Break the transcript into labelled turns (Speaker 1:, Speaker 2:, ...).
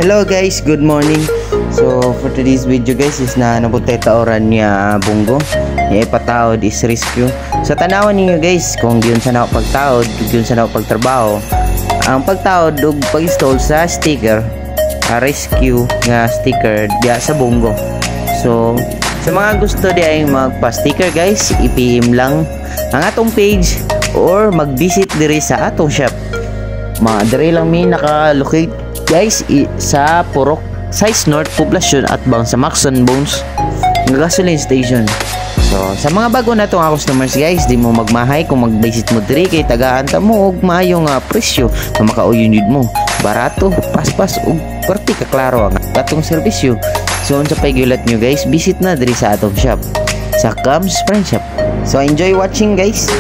Speaker 1: Hello guys, good morning. So for today's video guys is na nabuntay taoran niya Bungo. Niya ipatawad is rescue. Sa tanawan ninyo guys, kung yun sa ako pagtawad, yun sa ako pagtrabaho. Ang pagtawad ug pag-install sa sticker, rescue nga sticker diya sa Bungo. So sa mga gusto di ay magpa-sticker guys, i-PM lang ang atong page or mag-visit diri sa atong shop. Dire lang mi naka-locate guys sa Purok Size North Poblacion at bang sa Maxon Bones gasoline station. So sa mga bago na itong customers guys, di mo magmahay kung mag-visit mo diri kay tagaan ta mo og maayo nga presyo na makauyon yun mo, barato, paspas ug perti ka klaro ang atong serbisyo. So sa paigulat nyo guys, visit na diri sa atong shop sa Cams Friend Shop. So enjoy watching guys.